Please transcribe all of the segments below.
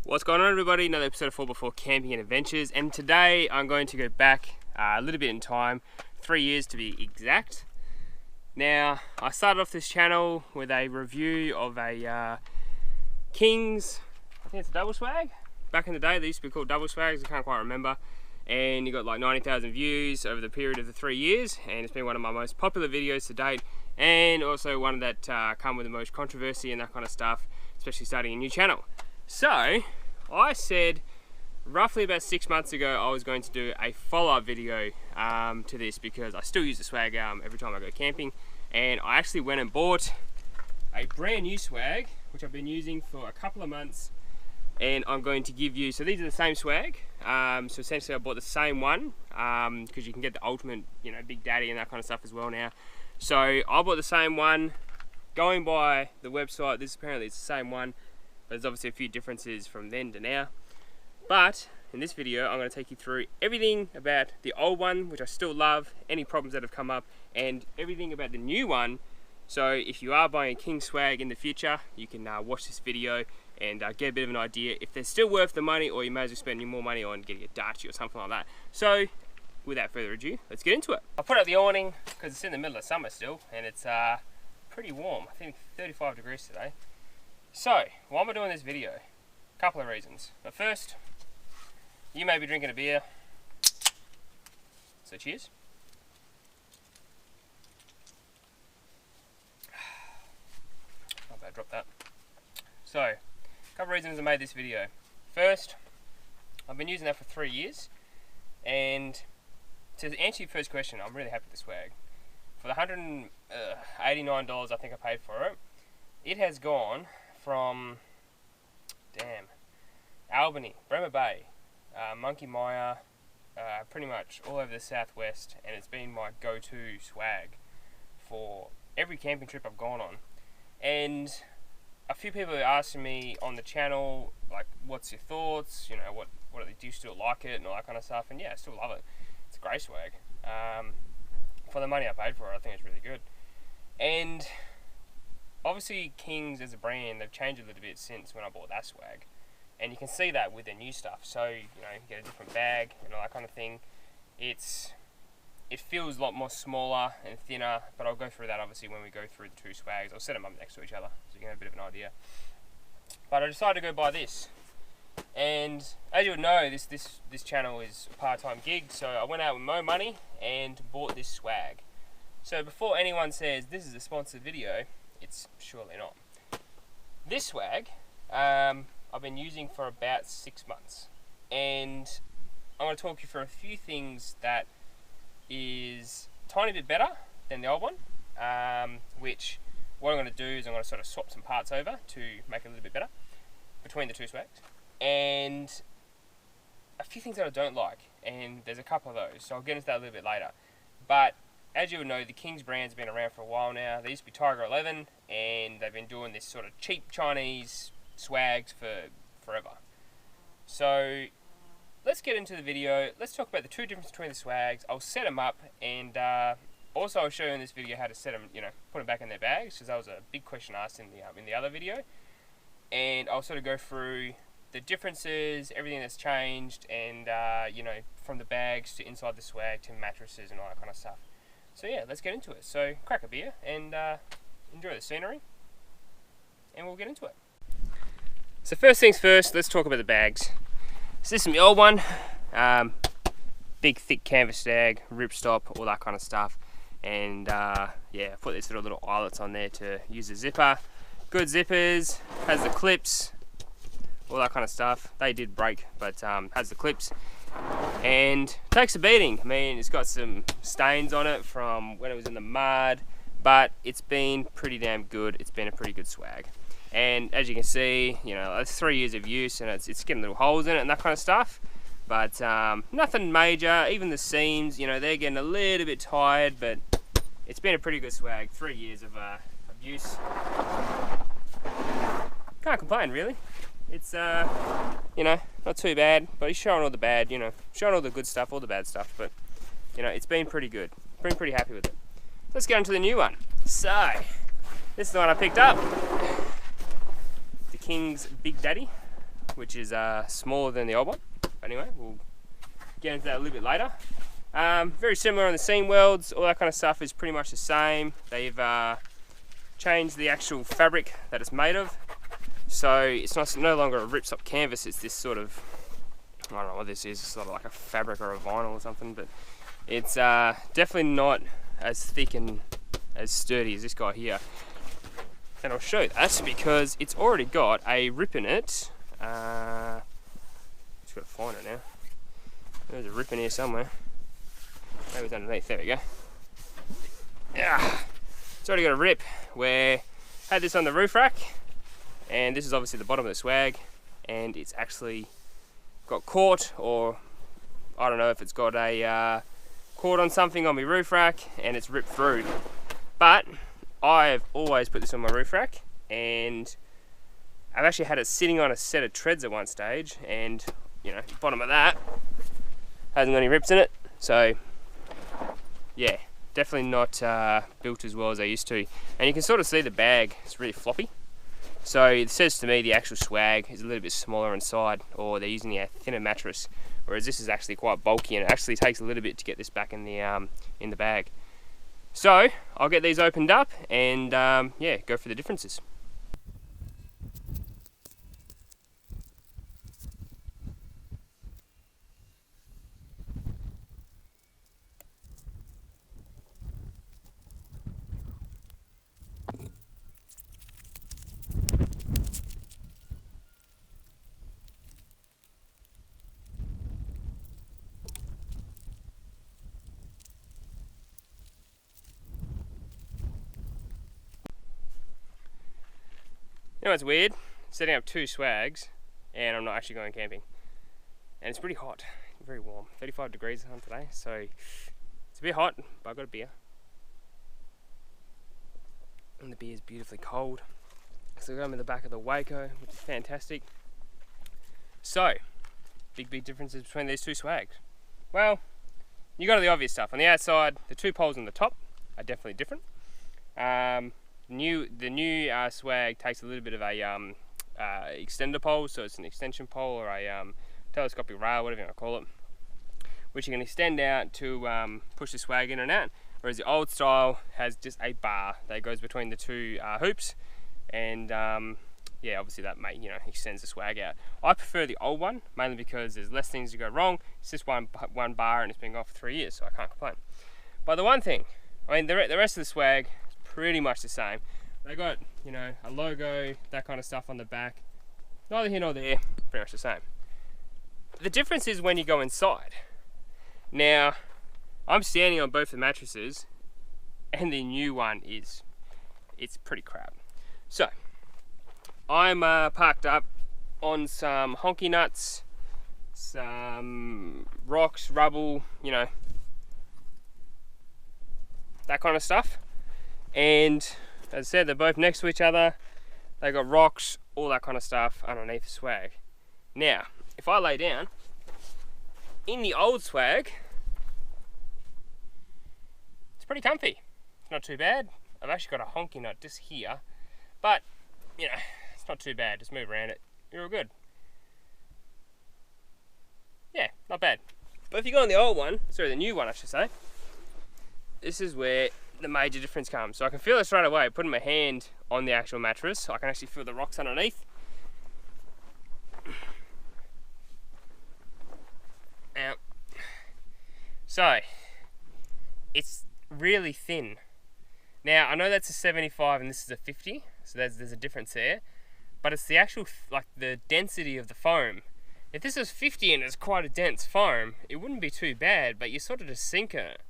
What's going on, everybody? Another episode of 4x4 Camping and Adventures, and today I'm going to go back a little bit in time, 3 years to be exact. Now, I started off this channel with a review of a King's, I think it's a double swag. Back in the day, they used to be called double swags, I can't quite remember. And you got like 90,000 views over the period of the 3 years, and it's been one of my most popular videos to date, and also one that come with the most controversy and that kind of stuff, especially starting a new channel. So, I said roughly about 6 months ago I was going to do a follow-up video to this because I still use the swag every time I go camping, and I actually went and bought a brand new swag which I've been using for a couple of months, and I'm going to give you, so these are the same swag, so essentially I bought the same one because you can get the ultimate, you know, Big Daddy and that kind of stuff as well now. So I bought the same one, going by the website, this apparently it's the same one. There's obviously a few differences from then to now, but in this video I'm going to take you through everything about the old one, which I still love, any problems that have come up, and everything about the new one. So if you are buying a King swag in the future, you can watch this video and get a bit of an idea if they're still worth the money, or you may as well spend more money on getting a Darchie or something like that. So without further ado, let's get into it. I put up the awning because it's in the middle of summer still, and it's pretty warm. I think 35 degrees today. So, why am I doing this video? A couple of reasons. But first, you may be drinking a beer. So cheers. Not bad, drop that. So, a couple of reasons I made this video. First, I've been using that for 3 years, and to answer your first question, I'm really happy with the swag. For the $189 I think I paid for it, it has gone from, Albany, Bremer Bay, Monkey Mire, pretty much all over the southwest, and it's been my go-to swag for every camping trip I've gone on. And a few people are asking me on the channel, like, what's your thoughts, you know, do you still like it and all that kind of stuff, and yeah, I still love it. It's a great swag. For the money I paid for it, I think it's really good. And obviously Kings as a brand, they've changed a little bit since when I bought that swag, and you can see that with their new stuff. So, you know, you get a different bag and all that kind of thing. It feels a lot more smaller and thinner, but I'll go through that obviously when we go through the two swags. I'll set them up next to each other so you can have a bit of an idea. But I decided to go buy this, and as you would know, this channel is a part-time gig, so I went out with no money and bought this swag. So before anyone says this is a sponsored video, it's surely not. This swag I've been using for about 6 months, and I'm going to talk you through a few things that is a tiny bit better than the old one, which what I'm going to do is I'm going to sort of swap some parts over to make it a little bit better between the two swags, and a few things that I don't like, and there's a couple of those, so I'll get into that a little bit later. But as you would know, the King's brand's been around for a while now. They used to be Tiger 11, and they've been doing this sort of cheap Chinese swags for forever. So let's get into the video. Let's talk about the two differences between the swags. I'll set them up, and also I'll show you in this video how to set them, you know, put them back in their bags, because that was a big question asked in the other video. And I'll sort of go through the differences, everything that's changed, and you know, from the bags to inside the swag to mattresses and all that kind of stuff. So yeah, let's get into it. So crack a beer and enjoy the scenery, and we'll get into it. So first things first, let's talk about the bags. So this is my old one, big thick canvas bag, ripstop, all that kind of stuff. And yeah, I put these little eyelets on there to use the zipper. Good zippers, has the clips, all that kind of stuff. They did break, but has the clips. And takes a beating. I mean, it's got some stains on it from when it was in the mud, but it's been pretty damn good. It's been a pretty good swag. And as you can see, you know, it's 3 years of use, and it's getting little holes in it and that kind of stuff. But nothing major. Even the seams, you know, they're getting a little bit tired, but it's been a pretty good swag. 3 years of use. Can't complain, really. It's you know, not too bad, but he's showing all the bad, you know, showing all the good stuff, all the bad stuff, but you know, it's been pretty good. Been pretty happy with it. Let's get into the new one. So this is the one I picked up, the King's Big Daddy. which is smaller than the old one. But anyway, we'll get into that a little bit later. Very similar on the seam welds, all that kind of stuff is pretty much the same. They've changed the actual fabric that it's made of. So it's no longer a ripstop canvas, it's this sort of, I don't know what this is, sort of like a fabric or a vinyl or something, but it's definitely not as thick and as sturdy as this guy here. And I'll show you that because it's already got a rip in it. Just got to find it now. There's a rip in here somewhere. Maybe it's underneath, there we go. Yeah, it's already got a rip where I had this on the roof rack, and this is obviously the bottom of the swag, and it's actually got caught, or I don't know if it's got a caught on something on my roof rack and it's ripped through. But I've always put this on my roof rack, and I've actually had it sitting on a set of treads at one stage, and you know, the bottom of that hasn't got any rips in it. So yeah, definitely not built as well as I used to. And you can sort of see the bag, it's really floppy. So it says to me the actual swag is a little bit smaller inside, or they're using a thinner mattress, whereas this is actually quite bulky, and it actually takes a little bit to get this back in the bag. So I'll get these opened up and yeah, go for the differences. You know what's weird? Setting up two swags and I'm not actually going camping. And it's pretty hot, very warm. 35 degrees on today, so it's a bit hot, but I've got a beer. And the beer is beautifully cold. So I'm in the back of the Waco, which is fantastic. So, big differences between these two swags. Well, you got the obvious stuff. On the outside, the two poles on the top are definitely different. The new swag takes a little bit of a extender pole, so it's an extension pole or a telescopic rail, whatever you want to call it, which you can extend out to push the swag in and out, whereas the old style has just a bar that goes between the two hoops, and yeah, obviously that extends the swag out. I prefer the old one, mainly because there's less things to go wrong. It's just one bar and it's been gone for 3 years, so I can't complain. But the one thing, I mean, the rest of the swag pretty much the same. They got, a logo, that kind of stuff on the back. Neither here nor there, pretty much the same. The difference is when you go inside. Now, I'm standing on both the mattresses, and the new one it's pretty crap. So, I'm parked up on some honky nuts, some rocks, rubble, that kind of stuff. And as I said, they're both next to each other. They got rocks, all that kind of stuff underneath the swag. Now, if I lay down, in the old swag, it's pretty comfy. It's not too bad. I've actually got a honky nut just here, but it's not too bad. Just move around it. You're all good. Yeah, not bad. But if you go on the old one, sorry, the new one I should say, this is where the major difference comes. So I can feel this right away, putting my hand on the actual mattress, so I can actually feel the rocks underneath. So, it's really thin. Now, I know that's a 75 and this is a 50, so there's a difference there, but it's the actual, the density of the foam. If this was 50 and it's quite a dense foam, it wouldn't be too bad, but you sort of just sink it.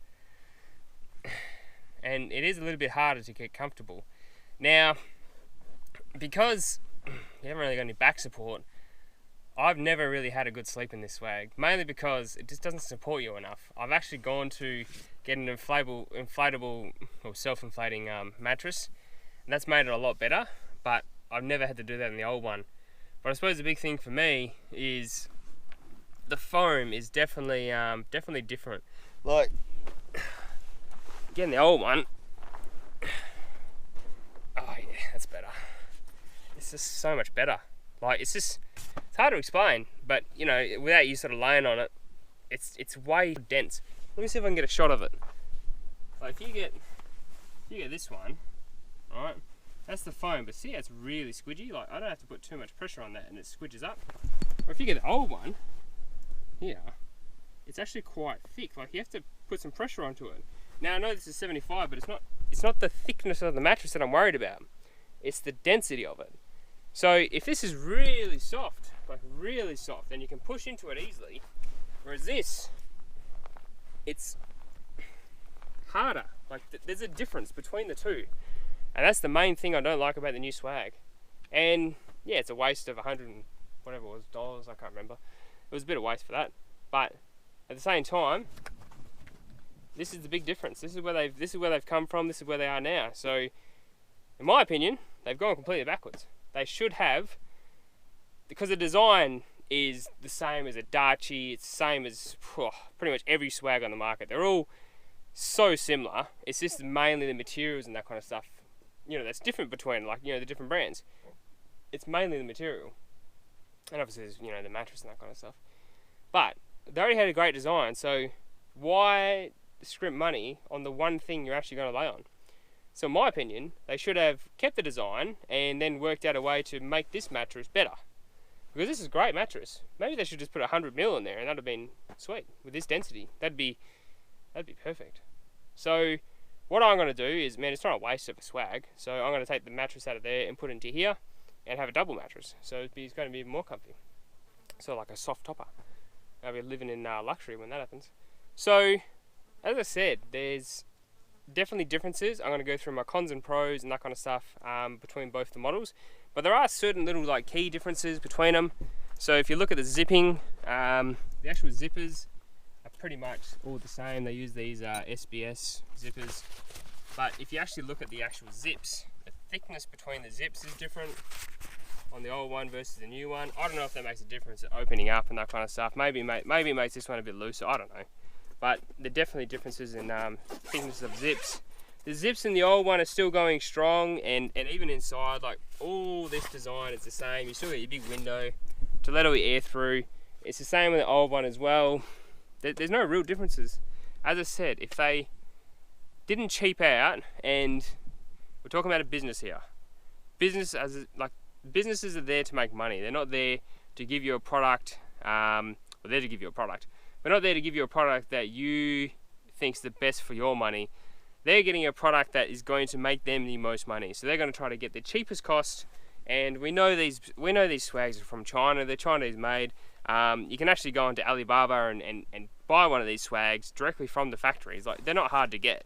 And it is a little bit harder to get comfortable. Now, because you haven't really got any back support, I've never really had a good sleep in this swag, mainly because it just doesn't support you enough. I've actually gone to get an inflatable or self-inflating mattress, and that's made it a lot better, but I've never had to do that in the old one. But I suppose the big thing for me is the foam is definitely different. Like, again, the old one, oh yeah, that's better. It's just so much better. Like, it's hard to explain, but you know, without you sort of laying on it, it's way dense. Let me see if I can get a shot of it. Like if you get this one, right? That's the foam, but see how it's really squidgy? Like I don't have to put too much pressure on that and it squidges up. Or if you get the old one, here, it's actually quite thick. Like you have to put some pressure onto it. Now I know this is 75, but it's not the thickness of the mattress that I'm worried about. It's the density of it. So if this is really soft, like really soft, then you can push into it easily. Whereas this, it's harder. Like there's a difference between the two. And that's the main thing I don't like about the new swag. And yeah, it's a waste of 100 and whatever it was, dollars, I can't remember. It was a bit of waste for that. But at the same time, this is the big difference. This is where they've come from, this is where they are now. So in my opinion, they've gone completely backwards. They should have, because the design is the same as a Darchi, it's the same as pretty much every swag on the market. They're all so similar. It's just mainly the materials and that kind of stuff, you know, that's different between, like, you know, the different brands. It's mainly the material. And obviously there's, you know, the mattress and that kind of stuff. But they already had a great design, so why scrimp money on the one thing you're actually going to lay on? So in my opinion, they should have kept the design and then worked out a way to make this mattress better. Because this is a great mattress. Maybe they should just put 100mm in there and that'd have been sweet. With this density, that'd be perfect. So what I'm going to do is, man, it's not a waste of a swag. So I'm going to take the mattress out of there and put it into here and have a double mattress. So it's going to be even more comfy. So like a soft topper. I'll be living in luxury when that happens. So as I said, there's definitely differences. I'm going to go through my cons and pros and that kind of stuff between both the models. But there are certain little like key differences between them. So if you look at the zipping, the actual zippers are pretty much all the same. They use these SBS zippers. But if you actually look at the actual zips, the thickness between the zips is different on the old one versus the new one. I don't know if that makes a difference at opening up and that kind of stuff. Maybe it makes this one a bit looser, I don't know. But there are definitely differences in thickness of zips. The zips in the old one are still going strong, and even inside, like all this design is the same. You still got your big window to let all your air through. It's the same with the old one as well. There's no real differences. As I said, if they didn't cheap out, and we're talking about a business here. Businesses are there to make money. They're not there to give you a product. They're there to give you a product. We're not there to give you a product that you think's the best for your money. They're getting a product that is going to make them the most money. So they're going to try to get the cheapest cost. And we know these swags are from China. They're Chinese made. You can actually go onto Alibaba and buy one of these swags directly from the factories. Like, they're not hard to get.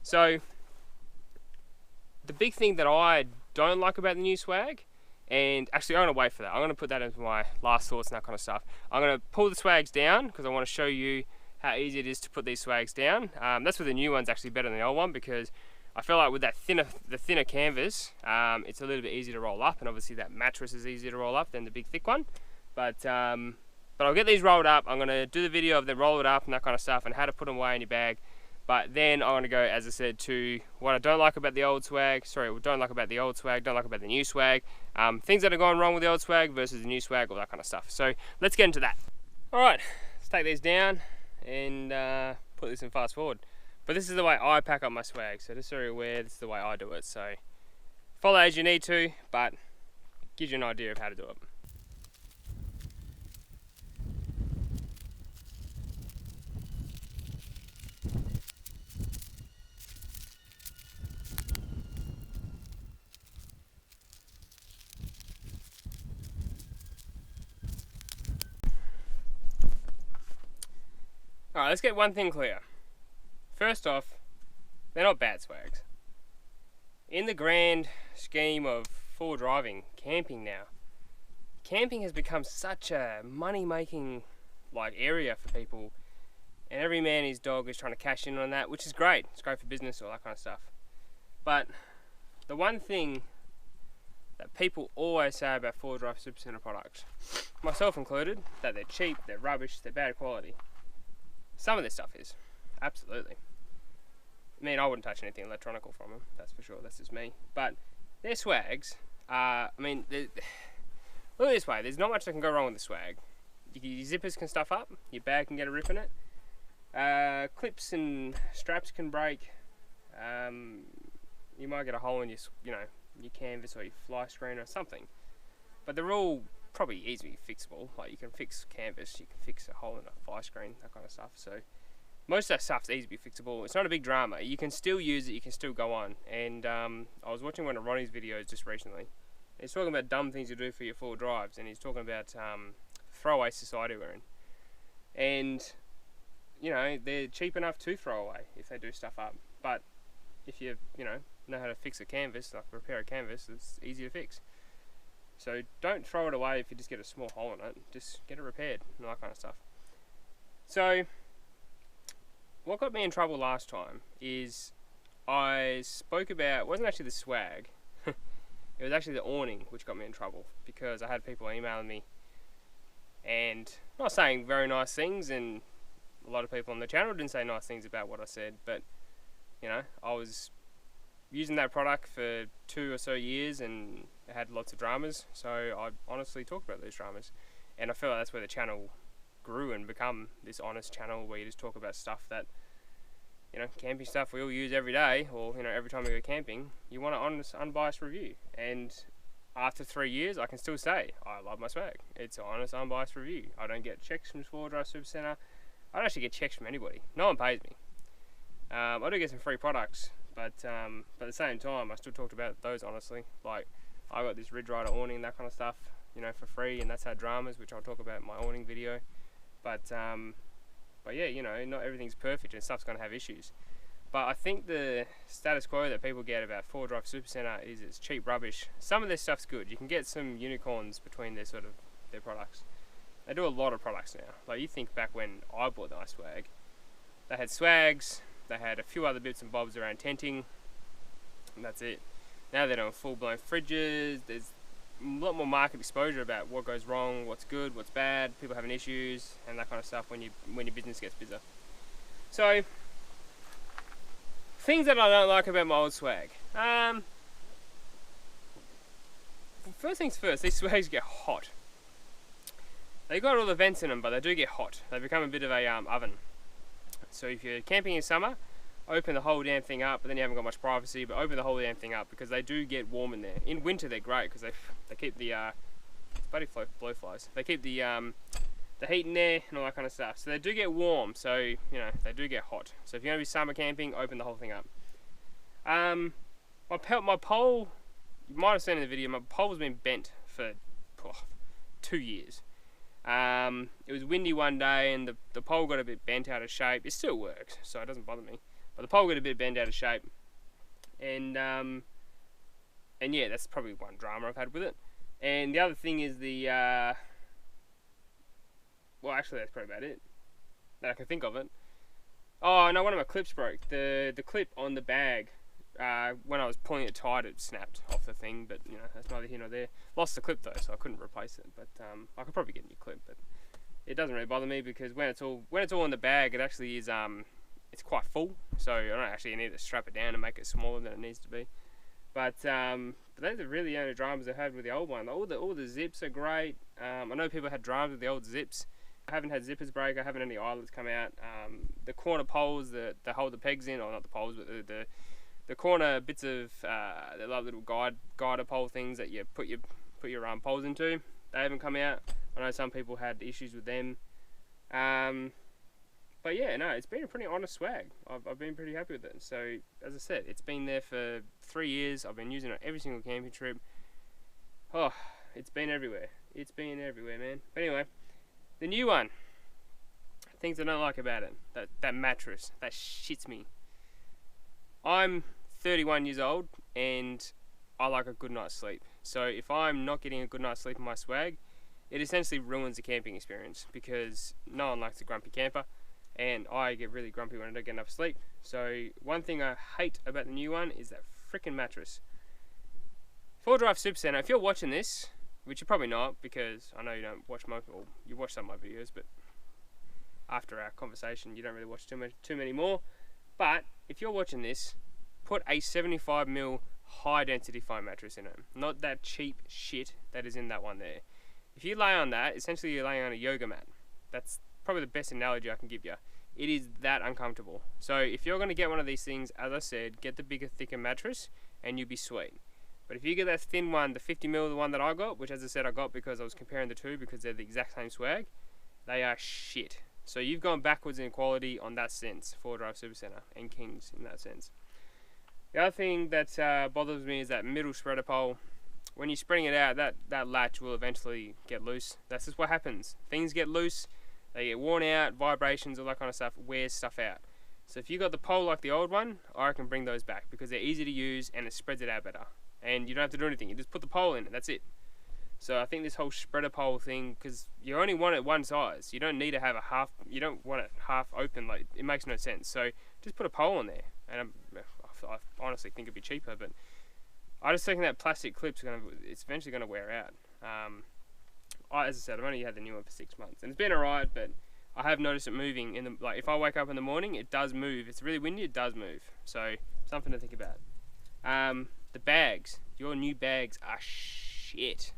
So the big thing that I don't like about the new swag, and actually I'm going to wait for that. I'm going to put that into my last thoughts and that kind of stuff. I'm going to pull the swags down because I want to show you how easy it is to put these swags down. That's where the new one's actually better than the old one, because I feel like with that the thinner canvas, it's a little bit easier to roll up, and obviously that mattress is easier to roll up than the big thick one. But I'll get these rolled up. I'm going to do the video of them roll it up and that kind of stuff, and how to put them away in your bag. But then I want to go, as I said, to what I don't like about the old swag. Sorry, don't like about the old swag, don't like about the new swag. Things that have gone wrong with the old swag versus the new swag, all that kind of stuff. So let's get into that. All right, let's take these down and put this in fast forward. But this is the way I pack up my swag. So just so you're aware, this is the way I do it. So follow as you need to, but it gives you an idea of how to do it. Alright, let's get one thing clear. First off, they're not bad swags. In the grand scheme of full driving, camping now, camping has become such a money-making area for people, and every man and his dog is trying to cash in on that, which is great. It's great for business, all that kind of stuff. But the one thing that people always say about 4WD Supa products, myself included, that they're cheap, they're rubbish, they're bad quality. Some of this stuff is, absolutely. I mean, I wouldn't touch anything electronical from them, that's for sure, that's just me. But their swags, look look at this way, there's not much that can go wrong with the swag. Your zippers can stuff up, your bag can get a rip in it, clips and straps can break, you might get a hole in your, your canvas or your fly screen or something. But they're all probably easily fixable. Like, you can fix canvas, you can fix a hole in a fly screen, that kind of stuff. So most of that stuff's easily fixable. It's not a big drama. You can still use it, you can still go on. And I was watching one of Ronnie's videos just recently. He's talking about dumb things you do for your four drives, and he's talking about throwaway society we're in. And, they're cheap enough to throw away if they do stuff up. But if you, know how to fix a canvas, like repair a canvas, it's easy to fix. So don't throw it away if you just get a small hole in it. Just get it repaired and that kind of stuff. So what got me in trouble last time is I spoke about, it wasn't actually the swag, it was actually the awning which got me in trouble, because I had people emailing me and not saying very nice things, and a lot of people on the channel didn't say nice things about what I said, but I was using that product for 2 or so years and it had lots of dramas, so I honestly talked about those dramas, and I feel like that's where the channel grew and become this honest channel where you just talk about stuff that, camping stuff we all use every day, or every time we go camping. You want an honest, unbiased review, and after 3 years I can still say I love my swag. It's an honest, unbiased review. I don't get checks from 4WD Supa Centre. I don't actually get checks from anybody. No one pays me. I do get some free products, but at the same time I still talked about those honestly. Like, I got this Ridge Rider awning, that kind of stuff, for free, and that's had dramas, which I'll talk about in my awning video. But yeah, not everything's perfect and stuff's going to have issues. But I think the status quo that people get about 4WD Supa Centre is it's cheap rubbish. Some of their stuff's good. You can get some unicorns between their products. They do a lot of products now. Like, you think back when I bought my swag, they had swags, they had a few other bits and bobs around tenting, and that's it. Now they're doing full-blown fridges. There's a lot more market exposure about what goes wrong, what's good, what's bad, people having issues, and that kind of stuff when your business gets busier. So, things that I don't like about my old swag. First things first, these swags get hot. They got all the vents in them, but they do get hot. They become a bit of a oven. So if you're camping in summer, open the whole damn thing up, but then you haven't got much privacy, but open the whole damn thing up, because they do get warm in there. In winter they're great, because they keep the bloody blowflies. They keep the heat in there and all that kind of stuff. So they do get warm, so they do get hot. So if you're going to be summer camping, open the whole thing up. My pole, you might have seen in the video, my pole's been bent for 2 years. It was windy one day and the pole got a bit bent out of shape. It still works, so it doesn't bother me. But the pole got a bit bent out of shape. And yeah, that's probably one drama I've had with it. And the other thing is well, actually that's probably about it that I can think of it. Oh no, one of my clips broke. The clip on the bag, when I was pulling it tight, it snapped off the thing, but that's neither here nor there. Lost the clip though, so I couldn't replace it, but I could probably get a new clip, but it doesn't really bother me, because when it's all in the bag, it actually is it's quite full, so I don't actually need to strap it down and make it smaller than it needs to be. But those are really the only dramas I had with the old one. All the zips are great. I know people had dramas with the old zips. I haven't had zippers break. I haven't had any eyelets come out. The corner poles that hold the pegs in, or not the poles, but the corner bits of the little guider pole things that you put your poles into, they haven't come out. I know some people had issues with them. But yeah, no, it's been a pretty honest swag. I've been pretty happy with it. So, as I said, it's been there for 3 years. I've been using it on every single camping trip. Oh, it's been everywhere. It's been everywhere, man. But anyway, the new one. Things I don't like about it. That mattress. That shits me. I'm 31 years old and I like a good night's sleep. So if I'm not getting a good night's sleep in my swag, it essentially ruins the camping experience, because no one likes a grumpy camper, and I get really grumpy when I don't get enough sleep. So one thing I hate about the new one is that freaking mattress. 4WD Supa Centre, if you're watching this, which you're probably not, because I know you don't watch you watch some of my videos, but after our conversation you don't really watch too many more. But if you're watching this, put a 75mm high density foam mattress in it, not that cheap shit that is in that one there. If you lay on that, essentially you're laying on a yoga mat. That's probably the best analogy I can give you. It is that uncomfortable. So if you're going to get one of these things, as I said, get the bigger, thicker mattress and you'll be sweet. But if you get that thin one, the 50mm, the one that I got, which as I said I got because I was comparing the two because they're the exact same swag, they are shit. So you've gone backwards in quality on that sense, 4WD Super Center and Kings in that sense. The other thing that bothers me is that middle spreader pole. When you're spreading it out, that latch will eventually get loose. That's just what happens. Things get loose, they get worn out, vibrations, all that kind of stuff, wears stuff out. So if you got the pole like the old one, I can bring those back because they're easy to use and it spreads it out better. And you don't have to do anything, you just put the pole in it, that's it. So I think this whole spreader pole thing, because you only want it one size, you don't need to have a half, you don't want it half open, like it makes no sense. So just put a pole in there, and I honestly think it'd be cheaper, but I just think that plastic clip's it's eventually gonna wear out. As I said, I've only had the new one for 6 months, and it's been alright, but I have noticed it moving in the, like if I wake up in the morning, it does move. It's really windy, it does move. So something to think about. The bags, your new bags are shit.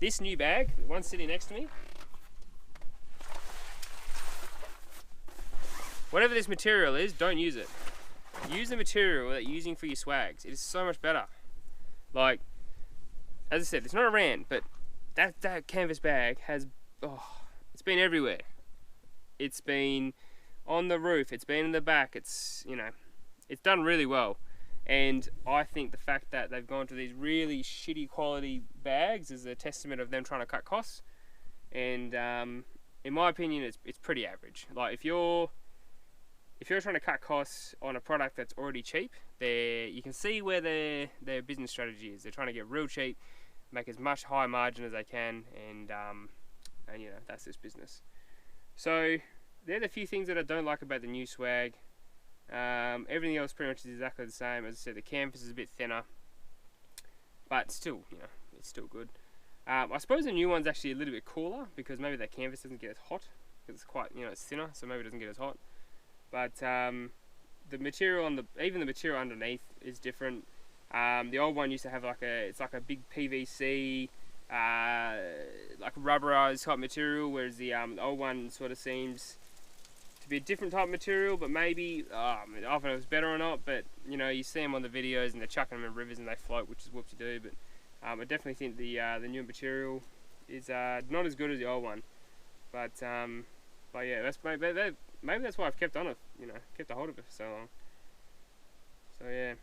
This new bag, the one sitting next to me, whatever this material is, don't use it. Use the material that you're using for your swags. It is so much better. Like, as I said, it's not a rand, but that canvas bag has, it's been everywhere. It's been on the roof, it's been in the back, it's, you know, it's done really well. And I think the fact that they've gone to these really shitty quality bags is a testament of them trying to cut costs. And in my opinion, it's pretty average. Like if you're trying to cut costs on a product that's already cheap, you can see where their business strategy is. They're trying to get real cheap, make as much high margin as they can, and you know, that's this business. So they're the few things that I don't like about the new swag. Everything else pretty much is exactly the same. As I said, the canvas is a bit thinner, but still, you know, it's still good. I suppose the new one's actually a little bit cooler because maybe that canvas doesn't get as hot because it's quite, you know, it's thinner, so maybe it doesn't get as hot. But the material even the material underneath is different. The old one used to have it's like a big PVC, like rubberized type material, whereas the old one sort of seems to be a different type of material, but maybe, I don't know if it's better or not, but you know, you see them on the videos and they're chucking them in rivers and they float, which is whoop-de-doo, but I definitely think the new material is not as good as the old one, but yeah, maybe that's why I've kept on it, you know, kept a hold of it for so long. So yeah.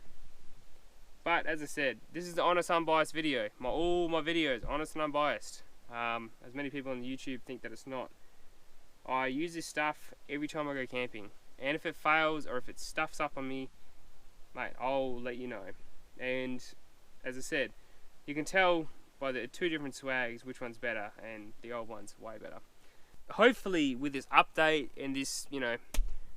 But as I said, this is the honest, unbiased video. All my videos, honest and unbiased. As many people on YouTube think that it's not. I use this stuff every time I go camping. And if it fails or if it stuffs up on me, mate, I'll let you know. And as I said, you can tell by the two different swags which one's better, and the old one's way better. Hopefully with this update and this, you know,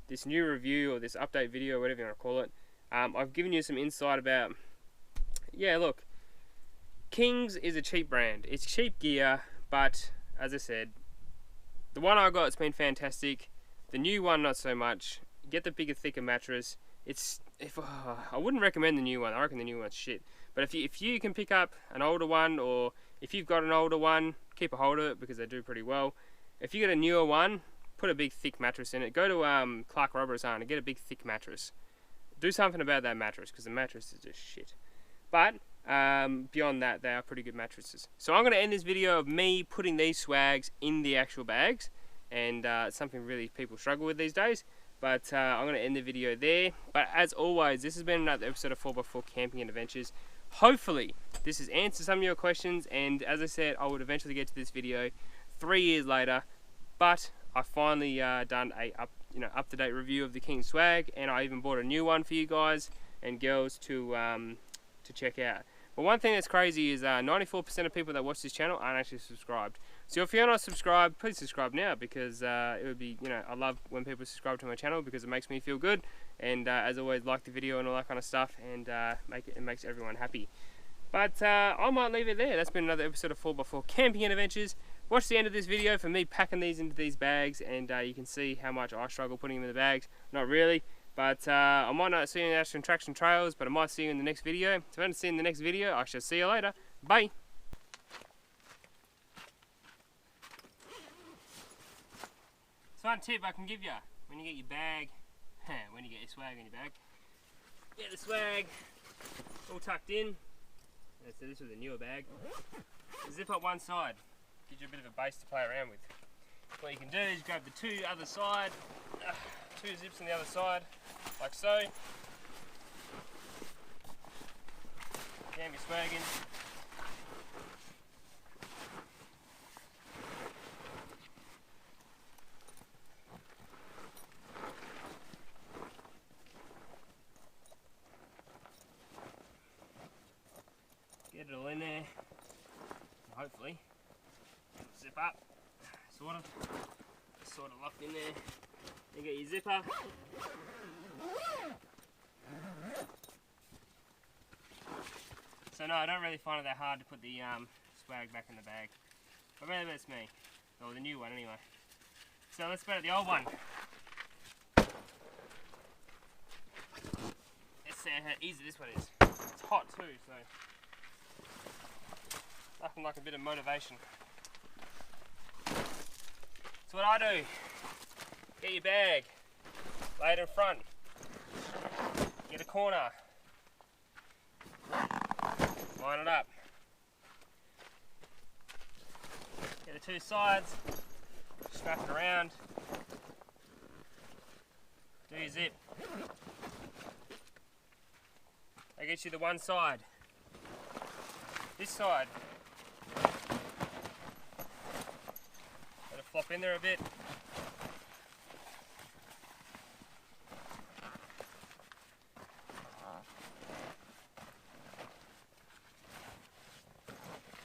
this new review or this update video, whatever you want to call it, I've given you some insight about, yeah, look, Kings is a cheap brand. It's cheap gear, but as I said, the one I got, it's been fantastic. The new one, not so much. Get the bigger, thicker mattress. I wouldn't recommend the new one. I reckon the new one's shit. But if you can pick up an older one, or if you've got an older one, keep a hold of it because they do pretty well. If you get a newer one, put a big, thick mattress in it. Go to Clark Robertson and get a big, thick mattress. Do something about that mattress because the mattress is just shit. But beyond that, they are pretty good mattresses. So I'm going to end this video of me putting these swags in the actual bags, and it's something really people struggle with these days. But I'm going to end the video there. But as always, this has been another episode of 4x4 Camping and Adventures. Hopefully this has answered some of your questions, and as I said, I would eventually get to this video 3 years later, but I finally done a up-to-date review of the King swag, and I even bought a new one for you guys and girls to check out. But one thing that's crazy is 94% of people that watch this channel aren't actually subscribed. So if you're not subscribed, please subscribe now, because it would be, you know, I love when people subscribe to my channel because it makes me feel good. And as always, like the video and all that kind of stuff, and it makes everyone happy. But I might leave it there. That's been another episode of 4x4 Camping and Adventures. Watch the end of this video for me packing these into these bags, and you can see how much I struggle putting them in the bags. Not really. But I might not see you in the Ashton Traction Trails, but I might see you in the next video. If I don't see you in the next video, I shall see you later. Bye! So one tip I can give you, when you get your bag, when you get your swag in your bag, get the swag all tucked in. So this was a newer bag. Zip up one side, gives you a bit of a base to play around with. What you can do is grab the two other side, two zips on the other side, like so. Jam your swag in. Get it all in there, hopefully zip up, sort of locked in there. Then get your zipper. So no, I don't really find it that hard to put the swag back in the bag, but maybe that's me, or the new one anyway. So let's go to the old one. Let's see how easy this one is. It's hot too, so nothing like a bit of motivation. So what I do, get your bag, lay it in front, get a corner, line it up, get the two sides, strap it around, do your zip. That gets you the one side. This side, let it flop in there a bit.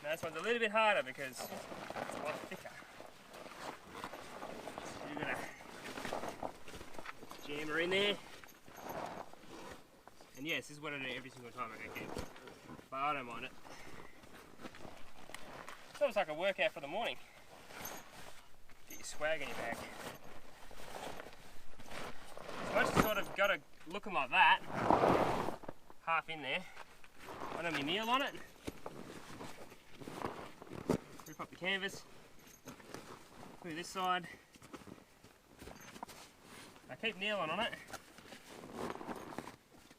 Now this one's a little bit harder because it's a lot thicker. So you're gonna jam her in there. And yes, this is what I do every single time I go camping, but I don't mind it. It's almost like a workout for the morning. Get your swag in your bag. So once you sort of got to looking like that, half in there, I don't kneel on it. Rip up the canvas, through this side. I keep kneeling on it,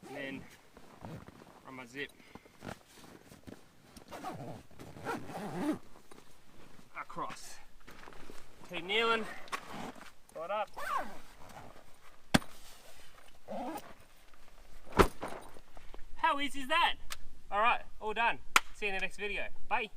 and then on my zip. Across. Keep kneeling, right up. How easy is that? Alright, all done. See you in the next video. Bye.